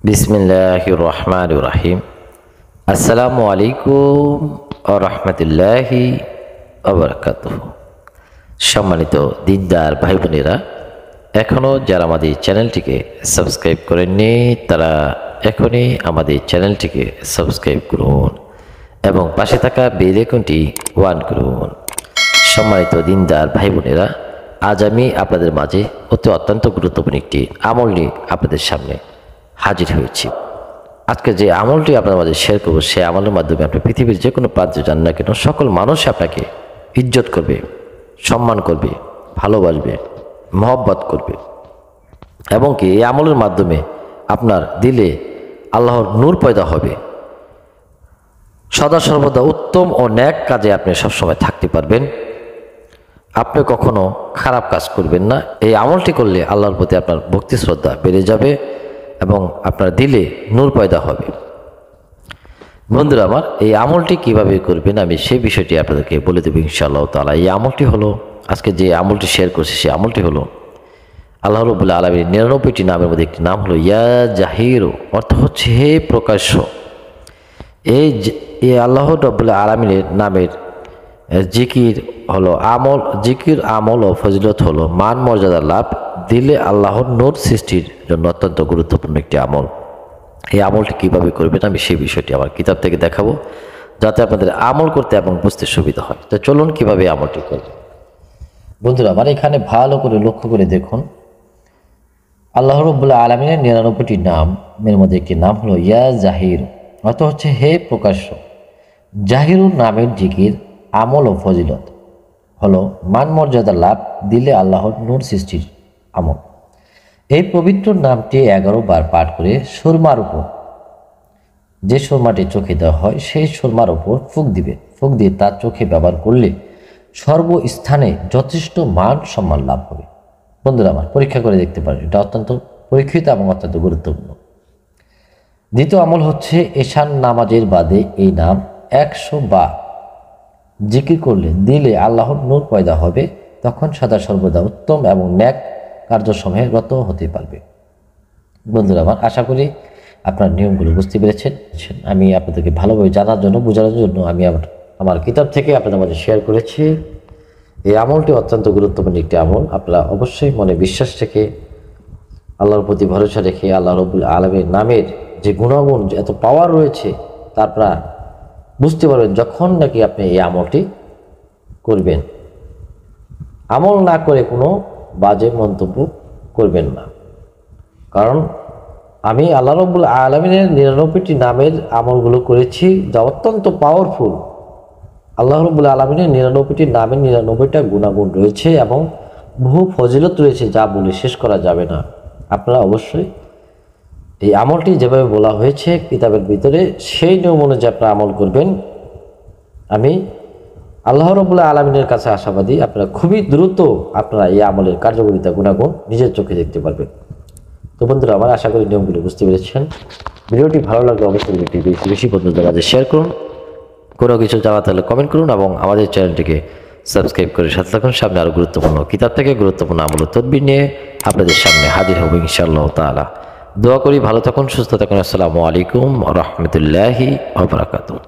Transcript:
বিসমিল্লাহির রহমানির রহিম। আসসালামু আলাইকুম ওয়া রাহমাতুল্লাহি ওয়া বারাকাতুহু। সম্মানিত দিনদার ভাই বোনেরা, এখনও যারা আমাদের চ্যানেলটিকে সাবস্ক্রাইব করেননি তারা এখনই আমাদের চ্যানেলটিকে সাবস্ক্রাইব করুন এবং পাশে থাকা বেল আইকনটি অন করুন। সম্মানিত দিনদার ভাই বোনেরা, আজ আমি আপনাদের মাঝে অত্যন্ত গুরুত্বপূর্ণ একটি আমল নিয়ে আপনাদের সামনে হাজির হয়েছি। আজকে যে আমলটি আপনার মাঝে শেয়ার করবো, সেই আমলের মাধ্যমে আপনি পৃথিবীর যে কোনো প্রান্তে যান না কেন, সকল মানুষ আপনাকে ইজ্জত করবে, সম্মান করবে, ভালোবাসবে, মহব্বত করবে এবং কি এই আমলের মাধ্যমে আপনার দিলে আল্লাহর নূর পয়দা হবে। সদা সর্বদা উত্তম ও ন্যাক কাজে আপনি সবসময় থাকতে পারবেন। আপনি কখনো খারাপ কাজ করবেন না। এই আমলটি করলে আল্লাহর প্রতি আপনার ভক্তি শ্রদ্ধা বেড়ে যাবে এবং আপনার দিলে নূর পয়দা হবে। বন্ধুরা আমার, এই আমলটি কিভাবে করবেন আমি সেই বিষয়টি আপনাদেরকে বলে দেব ইনশাআল্লাহ তাআলা। এই আমলটি হলো, আজকে যে আমলটি শেয়ার করছি সেই আমলটি হলো আল্লাহ রাব্বুল আলামিনের 99টি নামের মধ্যে একটি নাম হলো ইয়া জাহিরু, অর্থ হচ্ছে হে প্রকাশ্য। এই আল্লাহ রাব্বুল আলামিনের নামের জিকির হলো আমল, জিকির আমল ও ফজিলত হলো মান মর্যাদা লাভ, দিলে আল্লাহর নূর সৃষ্টির জন্য অত্যন্ত গুরুত্বপূর্ণ একটি আমল। এই আমলটি কীভাবে করবেন আমি সেই বিষয়টি আমার কিতাব থেকে দেখাবো, যাতে আপনাদের আমল করতে এবং বুঝতে সুবিধা হয়। তো চলুন কীভাবে আমলটি করবেন। বন্ধুরা আমার, এখানে ভালো করে লক্ষ্য করে দেখুন, আল্লাহ রাব্বুল আলামিনের 99টি নামের মধ্যে একটি নাম হলো ইয়া জাহির, অর্থ হচ্ছে হে প্রকাশ্য। জাহিরুর নামের জিকির আমল ও ফজিলত হলো মান মর্যাদা লাভ, দিলে আল্লাহর নূর সৃষ্টির আমল। এই পবিত্র নামটি 11 বার পাঠ করে সুরমার উপর, যে সুরমাটি চোখে দেওয়া হয় সেই সুরমার উপর ফুঁক দিবে। ফুঁক দিয়ে তার চোখে ব্যবহার করলে সর্বস্থানে যথেষ্ট মান সম্মান লাভ হবে। বন্ধুরা আমার, পরীক্ষা করে দেখতে পারেন, এটা অত্যন্ত পরীক্ষিত এবং অত্যন্ত গুরুত্বপূর্ণ। দ্বিতীয় আমল হচ্ছে এশান নামাজের বাদে এই নাম 100 বার জিকির করলে দিলে আল্লাহর নূর পয়দা হবে, তখন সদা সর্বদা উত্তম এবং ন্যাক কার্যসমূহে রত হতে পারবে। বন্ধুরা আমার, আশা করি আপনার নিয়মগুলো বুঝতে পেরেছেন। আমি আপনাদেরকে ভালোভাবে জানার জন্য, বোঝানোর জন্য আমি আমার কিতাব থেকে আপনাদের মাঝে শেয়ার করেছি। এই আমলটি অত্যন্ত গুরুত্বপূর্ণ একটি আমল। আপনারা অবশ্যই মনে বিশ্বাস রেখে, আল্লাহর প্রতি ভরসা রেখে, আল্লাহ রাব্বুল আলামিনের নামের যে গুণাগুণ, এত পাওয়ার রয়েছে, তা আপনারা বুঝতে পারবেন যখন নাকি আপনি এই আমলটি করবেন। আমল না করে কোনো বাজে মন্তব্য করবেন না, কারণ আমি আল্লাহ রাব্বুল আলামিনের 99টি নামের আমলগুলো করেছি যা অত্যন্ত পাওয়ারফুল। আল্লাহ রাব্বুল আলামিনের 99টি নামের 99টা গুণাগুণ রয়েছে এবং বহু ফজিলত রয়েছে, যা বলে শেষ করা যাবে না। আপনারা অবশ্যই এই আমলটি যেভাবে বলা হয়েছে কিতাবের ভিতরে, সেই নিয়ম অনুযায়ী আপনারা আমল করবেন। আমি আল্লাহ রাব্বুল আলামিনের কাছে আশাবাদী, আপনারা খুবই দ্রুত আপনারা এই আমলের কার্যকারিতা গুণাগুণ নিজের চোখে দেখতে পারবেন। তো বন্ধুরা আমার, আশা করি নিয়মগুলো বুঝতে পেরেছেন। ভিডিওটি ভালো লাগলে অবশ্যই ভিডিওটি বেশি বেশি বন্ধুদের মাঝে শেয়ার করুন। কোনো কিছু জানাতে হলে কমেন্ট করুন এবং আমাদের চ্যানেলটিকে সাবস্ক্রাইব করে সাথে থাকুন। সামনে আরও গুরুত্বপূর্ণ কিতাব থেকে গুরুত্বপূর্ণ আমল ও তদবির নিয়ে আপনাদের সামনে হাজির হব ইনশাআল্লাহ তাআলা। দোয়া করি ভালো থাকুন, সুস্থ থাকুন। আসসালামু আলাইকুম ওয়া রাহমাতুল্লাহি ওয়া বারাকাতুহু।